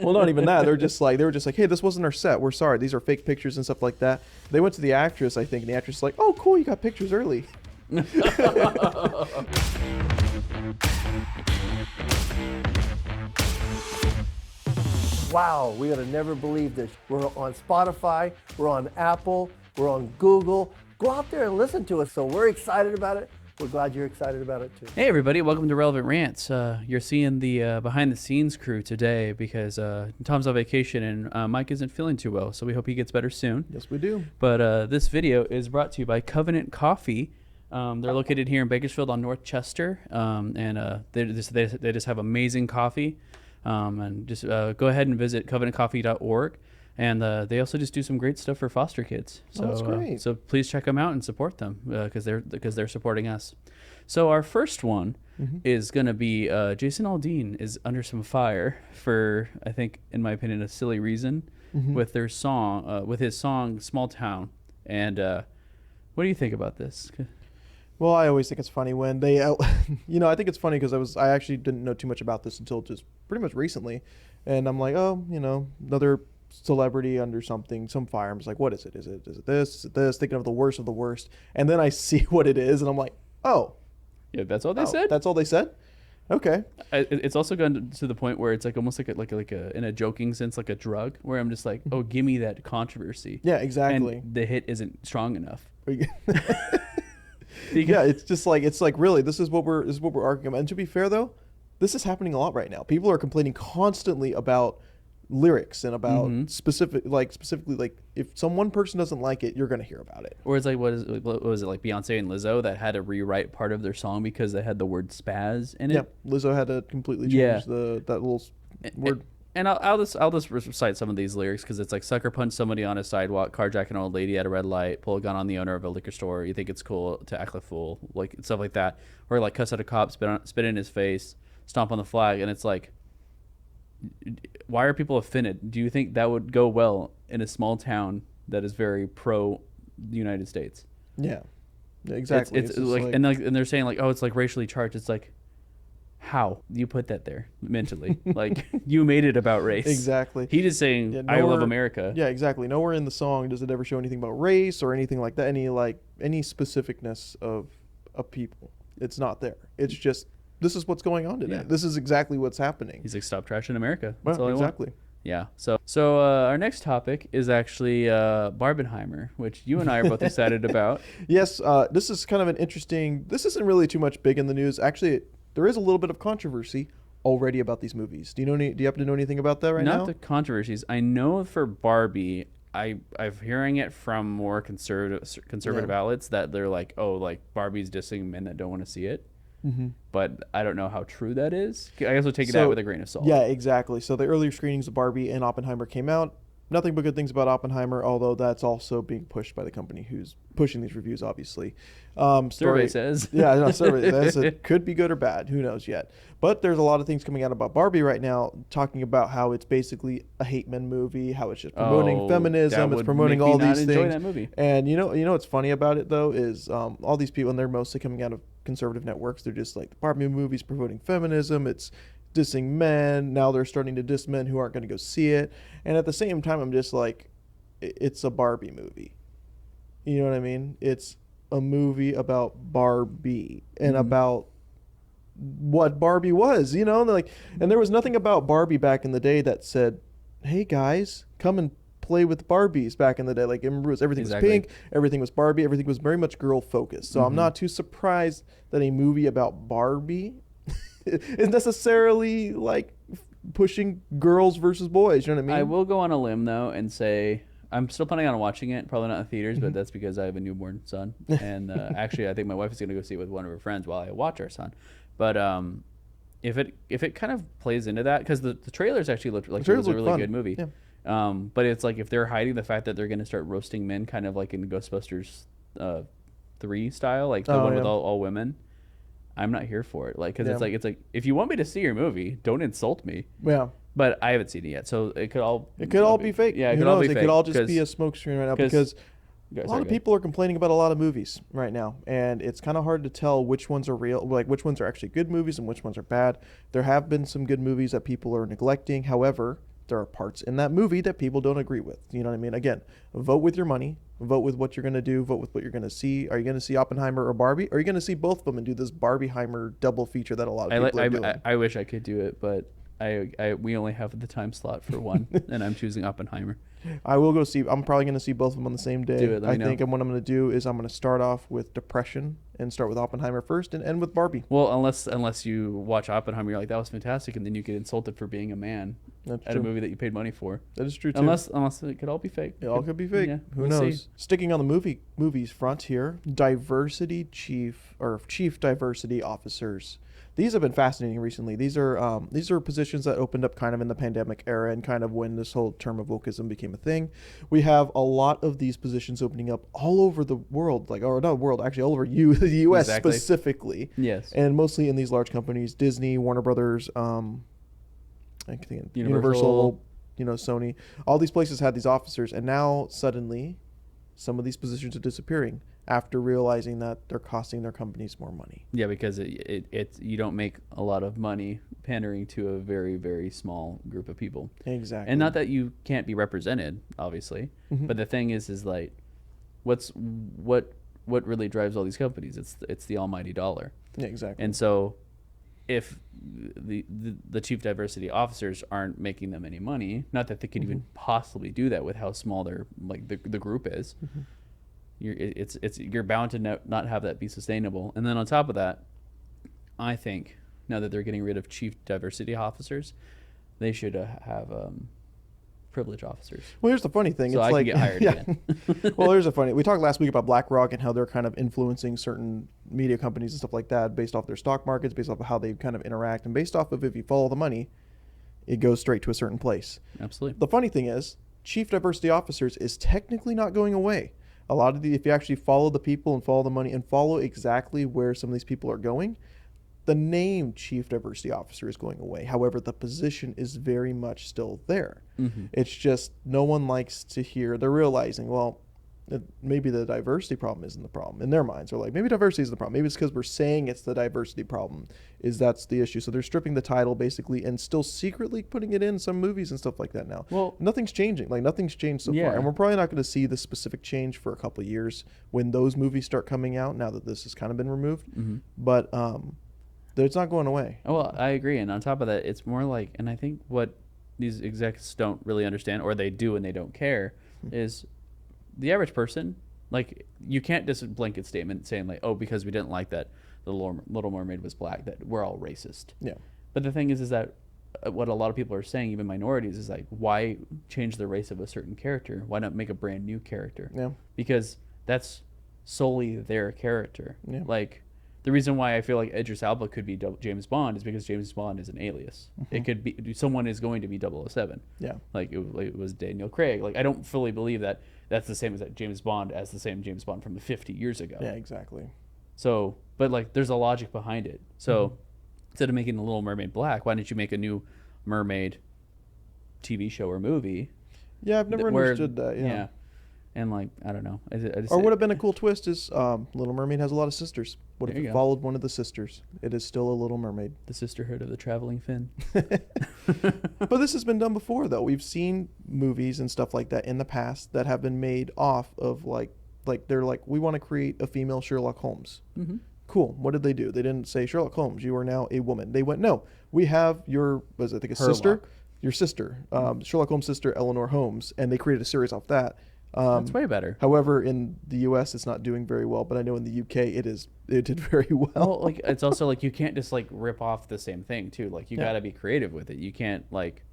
Well, not even that. They were just like, hey, this wasn't our set. We're sorry. These are fake pictures and stuff like that. They went to the actress, I think, and the actress was like, oh, cool, you got pictures early. Wow, we would have never believed this. We're on Spotify, we're on Apple, we're on Google. Go out there and listen to us. So we're excited about it. We're glad you're excited about it too. Hey everybody, welcome to Relevant Rants. You're seeing the behind the scenes crew today because Tom's on vacation and Mike isn't feeling too well, so we hope he gets better soon. Yes, we do. But this video is brought to you by Covenant Coffee. They're located here in Bakersfield on North Chester, and they just have amazing coffee. And just go ahead and visit covenantcoffee.org. And they also just do some great stuff for foster kids. So, that's great. So please check them out and support them because they're supporting us. So our first one is going to be Jason Aldean is under some fire for, I think, in my opinion, a silly reason with their song, with his song "Small Town." And what do you think about this? Well, I always think it's funny when they, I think it's funny because I actually didn't know too much about this until just pretty much recently, and I'm like, oh, another celebrity under some fire. I'm just like, what is it? Is it this? Is it this? Thinking of the worst, and then I see what it is, and I'm like, oh, yeah, that's all they said. That's all they said. Okay. It's also gone to the point where it's like almost like a in a joking sense, like a drug, where I'm just like, oh, give me that controversy. Yeah, exactly. And the hit isn't strong enough. Yeah, it's like really, this is what we're arguing about. And to be fair though, this is happening a lot right now. People are complaining constantly about lyrics and about specifically like if one person doesn't like it, you're gonna hear about it. Or it's like what was it like Beyonce and Lizzo that had to rewrite part of their song because they had the word spaz in it? Yeah, Lizzo had to completely change that little word. And I'll just recite some of these lyrics because it's like sucker punch somebody on a sidewalk, carjack an old lady at a red light, pull a gun on the owner of a liquor store. You think it's cool to act like a fool, like stuff like that, or like cuss at a cop, spit in his face, stomp on the flag, and it's like, why are people offended? Do you think that would go well in a small town that is very pro United States? Yeah, exactly. It's like and they're saying like, oh, it's like racially charged. It's like, how you put that there mentally? Like you made it about race. Exactly. He just saying, I love America. Yeah, exactly. Nowhere in the song does it ever show anything about race or anything like that. Any specificness of a people. It's not there. It's just this is what's going on today. Yeah. This is exactly what's happening. He's like, stop trashing America. That's all exactly. I want. Yeah. So our next topic is actually Barbenheimer, which you and I are both excited about. Yes. This is kind of an interesting. This isn't really too much big in the news. Actually, there is a little bit of controversy already about these movies. Do you happen to know anything about that right now? Not the controversies. I know for Barbie, I'm hearing it from more conservative outlets that they're like, oh, like Barbie's dissing men that don't want to see it. But I don't know how true that is. I guess we'll take that with a grain of salt. Yeah, exactly. So the earlier screenings of Barbie and Oppenheimer came out. Nothing but good things about Oppenheimer, although that's also being pushed by the company who's pushing these reviews, obviously. Survey says. Yeah, no, survey says it could be good or bad. Who knows yet? But there's a lot of things coming out about Barbie right now, talking about how it's basically a hate men movie, how it's just promoting feminism, it's promoting all these things. Enjoy that movie. And you know what's funny about it though is all these people, and they're mostly coming out of conservative networks. They're just like the Barbie movie's promoting feminism. It's dissing men. Now they're starting to diss men who aren't going to go see it. And at the same time, I'm just like, it's a Barbie movie. You know what I mean? It's a movie about Barbie and about what Barbie was, and there was nothing about Barbie back in the day that said, hey guys, come and play with Barbies back in the day. Like everything was pink, everything was Barbie, everything was very much girl focused. So I'm not too surprised that a movie about Barbie is necessarily like pushing girls versus boys. You know what I mean? I will go on a limb though and say I'm still planning on watching it. Probably not in theaters, but that's because I have a newborn son. And actually, I think my wife is going to go see it with one of her friends while I watch our son. But if it kind of plays into that, because the trailers actually looked like it was a really good movie. Yeah. But it's like if they're hiding the fact that they're going to start roasting men, kind of like in Ghostbusters 3 style, like the one with all women. I'm not here for it. Like, because it's like if you want me to see your movie, don't insult me. Yeah. But I haven't seen it yet, so it could all be fake. Yeah, it could all be fake. It could all just be a smokescreen right now because a lot of people are complaining about a lot of movies right now, and it's kind of hard to tell which ones are real, like which ones are actually good movies and which ones are bad. There have been some good movies that people are neglecting. However, there are parts in that movie that people don't agree with. You know what I mean? Again, vote with your money. Vote with what you're going to do. Vote with what you're going to see. Are you going to see Oppenheimer or Barbie? Or are you going to see both of them and do this Barbieheimer double feature that a lot of people are doing? I wish I could do it, but we only have the time slot for one, and I'm choosing Oppenheimer. I will go see. I'm probably going to see both of them on the same day. Do it, let me I think know. what I'm going to do is I'm going to start off with Depression and start with Oppenheimer first and end with Barbie. Well, unless you watch Oppenheimer, you're like, that was fantastic, and then you get insulted for being a man That's at true. a movie that you paid money for. That is true too. Unless it could all be fake. It all could be fake. Yeah, Who we'll knows? see. Sticking on the movies front here, chief diversity officers. These have been fascinating recently. These are positions that opened up kind of in the pandemic era and kind of when this whole term of wokeism became a thing. We have a lot of these positions opening up all over the world, all over the U.S. Exactly. specifically. Yes. And mostly in these large companies, Disney, Warner Brothers, I think Universal, Sony. All these places had these officers, and now suddenly, some of these positions are disappearing after realizing that they're costing their companies more money. Yeah, because it's you don't make a lot of money pandering to a very, very small group of people. Exactly. And not that you can't be represented, obviously, but the thing is like, what really drives all these companies? It's the almighty dollar. Yeah, exactly. And so, if the chief diversity officers aren't making them any money, not that they could even possibly do that with how small their the group is. You're bound to not have that be sustainable. And then on top of that, I think now that they're getting rid of chief diversity officers, they should have privilege officers. Well, here's the funny thing. So it's I like, can get hired again. Well, here's the funny. We talked last week about BlackRock and how they're kind of influencing certain media companies and stuff like that based off their stock markets, based off of how they kind of interact, and based off of if you follow the money, it goes straight to a certain place. Absolutely. The funny thing is, chief diversity officers is technically not going away. A lot of if you actually follow the people and follow the money and follow exactly where some of these people are going, the name chief diversity officer is going away. However, the position is very much still there. It's just no one likes to hear. They're realizing, well, maybe the diversity problem isn't the problem in their minds. They're like, maybe diversity is the problem. Maybe it's because we're saying it's the diversity problem. That's the issue. So they're stripping the title basically and still secretly putting it in some movies and stuff like that now. Well, nothing's changing. Nothing's changed so Yeah. far. And we're probably not going to see the specific change for a couple of years when those movies start coming out now that this has kind of been removed. But it's not going away. Oh, well, I agree. And on top of that, it's more like, and I think what these execs don't really understand, or they do and they don't care, is the average person, like, you can't just blanket statement saying like, oh, because we didn't like that the Little Mermaid was black, that we're all racist. Yeah. But the thing is that what a lot of people are saying, even minorities, is like, why change the race of a certain character? Why not make a brand new character? Yeah. Because that's solely their character. Yeah. Like, the reason why I feel like Idris Elba could be James Bond is because James Bond is an alias. It could be someone is going to be 007. Yeah. Like it was Daniel Craig. Like, I don't fully believe that that's the same as that James Bond as the same James Bond from the 50 years ago. Yeah, exactly. So, but like, there's a logic behind it. So instead of making the Little Mermaid black, why didn't you make a new mermaid TV show or movie? Yeah, I've never understood that. Yeah. And like, I don't know. I just, Or would have been a cool twist is Little Mermaid has a lot of sisters. What if There you it go. followed one of the sisters? It is still a Little Mermaid. the sisterhood of the traveling fin. But this has been done before, though. We've seen movies and stuff like that in the past that have been made off of like they're like, we want to create a female Sherlock Holmes. Cool. What did they do? They didn't say, Sherlock Holmes, you are now a woman. They went, no, we have your, sister, your sister, Sherlock Holmes' sister, Eleanor Holmes, and they created a series off that. That's way better. However, in the U.S., it's not doing very well, but I know in the U.K. it did very well. Well, like, it's also like, you can't just like rip off the same thing too. Like, you Yeah. got to be creative with it. You can't like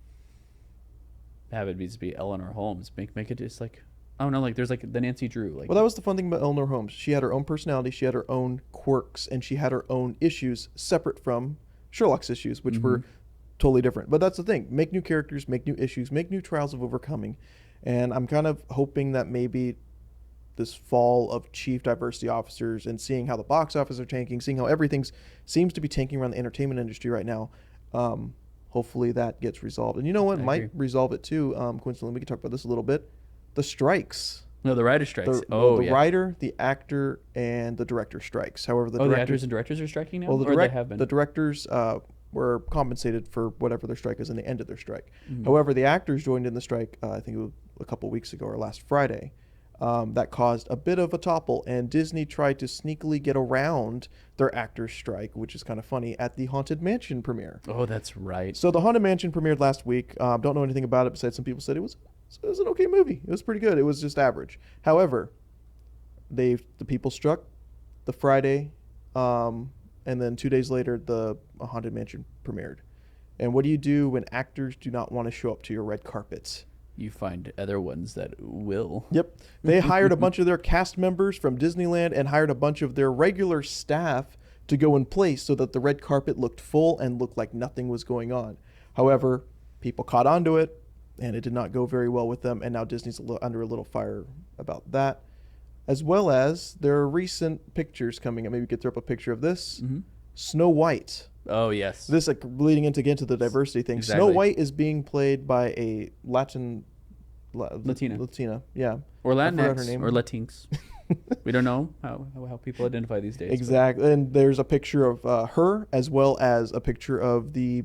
have it just be Eleanor Holmes. Make it just like, I don't know, like, there's like the Nancy Drew. Like, Well, that was the fun thing about Eleanor Holmes. She had her own personality, she had her own quirks, and she had her own issues separate from Sherlock's issues, which were totally different. But that's the thing. Make new characters, make new issues, make new trials of overcoming. And I'm kind of hoping that maybe this fall of chief diversity officers and seeing how the box office are tanking, seeing how everything seems to be tanking around the entertainment industry right now, hopefully that gets resolved. And you know what I might agree. resolve it too, coincidentally, we can talk about this a little bit. The strikes. no, the writer strikes. The Yeah. writer, the actor, and the director strikes. However, the The directors, actors and directors are striking now? well, Or they have been? the directors were compensated for whatever their strike is and the end of their strike. However, the actors joined in the strike, I think it was a couple weeks ago or last Friday. That caused a bit of a topple, and Disney tried to sneakily get around their actors' strike, which is kind of funny, at the Haunted Mansion premiere. Oh, that's right. So the Haunted Mansion premiered last week. Don't know anything about it besides some people said it was an okay movie. It was pretty good. It was just average. However, the people struck the Friday, and then 2 days later, the Haunted Mansion premiered. And what do you do when actors do not want to show up to your red carpets? You find other ones that will. Yep. They hired a bunch of their cast members from Disneyland and hired a bunch of their regular staff to go in place so that the red carpet looked full and looked like nothing was going on. However, people caught on to it, and it did not go very well with them, and now Disney's under a little fire about that. As well as there are recent pictures coming up. Maybe we could throw up a picture of this. Snow White. Oh, yes. This leading into the diversity thing. Exactly. Snow White is being played by a Latina. Yeah. Or I forgot her Latinx. name. Or Latinx. We don't know how people identify these days. Exactly. And there's a picture of her as well as a picture of the,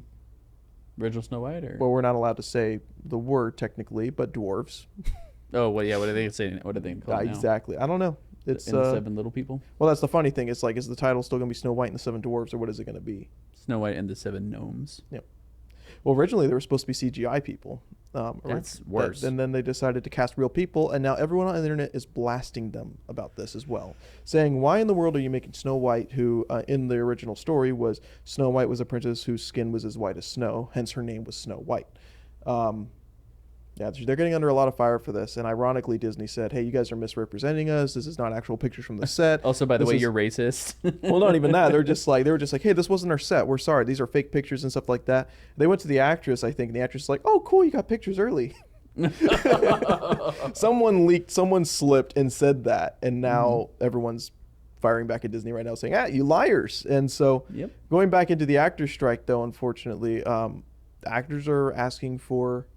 Original Snow White? Or? well, we're not allowed to say the word technically, but dwarves. Oh, well, yeah. What are they saying? What are they called now? Exactly. I don't know. It's In the Seven Little People? well, that's the funny thing. It's like, is the title still going to be Snow White and the Seven Dwarves, or what is it going to be? Snow White and the Seven Gnomes. Well, originally they were supposed to be CGI people. That's worse. And then they decided to cast real people, and now everyone on the internet is blasting them about this as well, saying, why in the world are you making Snow White, who in the original story was Snow White was a princess whose skin was as white as snow, hence her name was Snow White. Yeah, they're getting under a lot of fire for this, and ironically, Disney said, hey, you guys are misrepresenting us. This is not actual pictures from the set. Also, by the way, you're racist. Well, not even that. They were just like, hey, this wasn't our set. We're sorry. These are fake pictures and stuff like that. They went to the actress, I think, and the actress was like, oh, cool, you got pictures early. Someone slipped and said that, and now everyone's firing back at Disney right now saying, you liars. And so going back into the actors strike, though, unfortunately, actors are asking for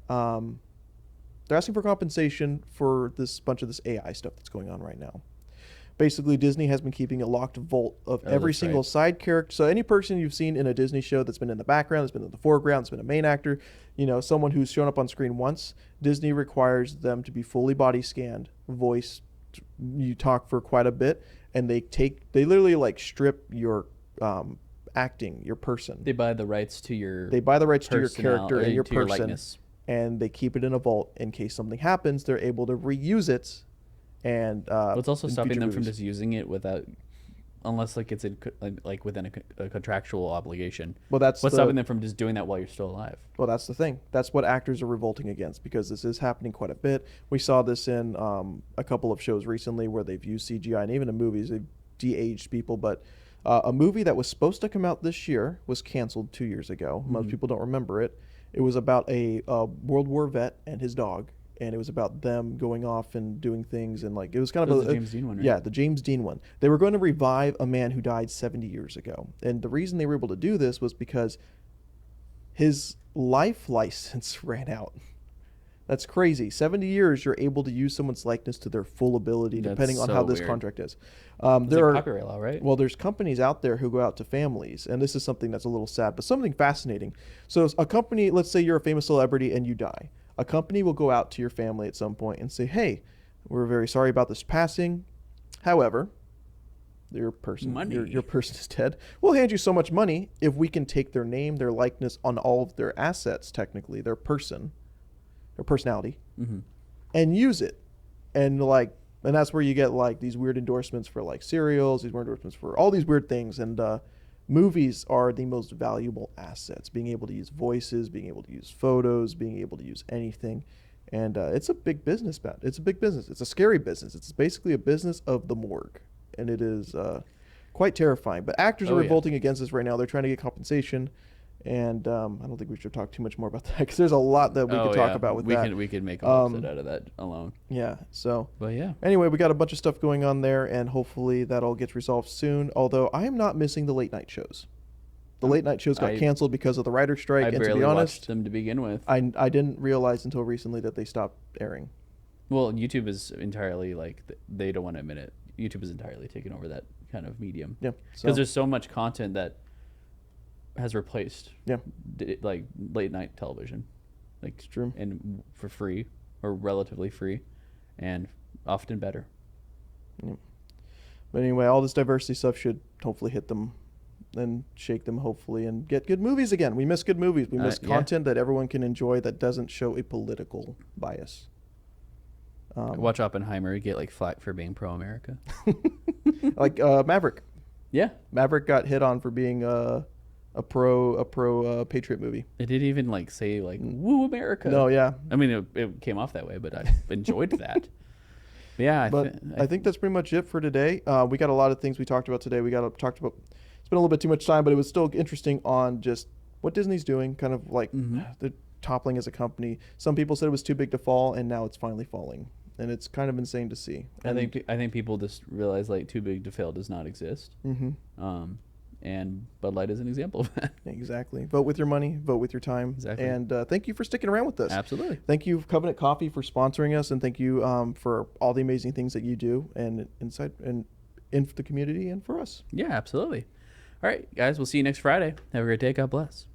they're asking for compensation for this bunch of this AI stuff that's going on right now. Basically, Disney has been keeping a locked vault of every single side character. So any person you've seen in a Disney show that's been in the background, that's been in the foreground, that's been a main actor, someone who's shown up on screen once, Disney requires them to be fully body scanned, voice, you talk for quite a bit, and they literally like strip your acting, your person. They buy the rights to your character and your to your person. likeness. And they keep it in a vault in case something happens. They're able to reuse it, and What's also in stopping future them from movies. just using it without, unless like it's like within a contractual obligation. Well, that's what's stopping them from just doing that while you're still alive. Well, that's the thing. That's what actors are revolting against, because this is happening quite a bit. We saw this in a couple of shows recently where they've used CGI, and even in movies they've de-aged people. But a movie that was supposed to come out this year was canceled 2 years ago. Most people don't remember it. It was about a World War vet and his dog, and it was about them going off and doing things, and like it was kind of the James Dean one, right? Yeah, the James Dean one. They were going to revive a man who died 70 years ago, and the reason they were able to do this was because his life license ran out. That's crazy. 70 years, you're able to use someone's likeness to their full ability, depending on how this contract is. There are copyright law, right? Well, there's companies out there who go out to families, and this is something that's a little sad, but something fascinating. So a company, let's say you're a famous celebrity and you die. A company will go out to your family at some point and say, hey, we're very sorry about this passing. However, your person is dead. We'll hand you so much money if we can take their name, their likeness on all of their assets, technically, their personality, and use it. And that's where you get like these weird endorsements for like cereals, these weird endorsements for all these weird things. And movies are the most valuable assets, being able to use voices, being able to use photos, being able to use anything. And it's a big business, Matt. It's a big business. It's a scary business. It's basically a business of the morgue. And it is quite terrifying. But actors are revolting against this right now. They're trying to get compensation. And I don't think we should talk too much more about that, because there's a lot that we could talk about with that. We could make a whole episode out of that alone. Yeah. So. But yeah. Anyway, we got a bunch of stuff going on there, and hopefully that all gets resolved soon. Although I am not missing the late night shows. The late night shows got canceled because of the writer's strike. I barely watched them to begin with. I didn't realize until recently that they stopped airing. Well, YouTube is entirely like, they don't want to admit it. YouTube is entirely taking over that kind of medium. Yeah. Because there's so much content that has replaced Yeah, like late night television, like it's true. and for free or relatively free, and often better. Yeah. But anyway, all this diversity stuff should hopefully hit them and shake them, hopefully, and get good movies again. We miss good movies. We miss Yeah. content that everyone can enjoy that doesn't show a political bias. Watch Oppenheimer get like flack for being pro-America. Like Maverick. Yeah, Maverick got hit on for being a pro Patriot movie. it didn't even like say like "Woo America." No, yeah. I mean it came off that way, but I enjoyed that. But yeah, But I think that's pretty much it for today. We got a lot of things we talked about today. We talked about. It's been a little bit too much time, but it was still interesting on just what Disney's doing, kind of like the toppling as a company. Some people said it was too big to fall, and now it's finally falling, and it's kind of insane to see. I think people just realize like too big to fail does not exist. And Bud Light is an example of that. Exactly. Vote with your money. Vote with your time. Exactly. And thank you for sticking around with us. Absolutely. Thank you, Covenant Coffee, for sponsoring us, and thank you for all the amazing things that you do and inside and in the community and for us. Yeah, absolutely. All right, guys, we'll see you next Friday. Have a great day. God bless.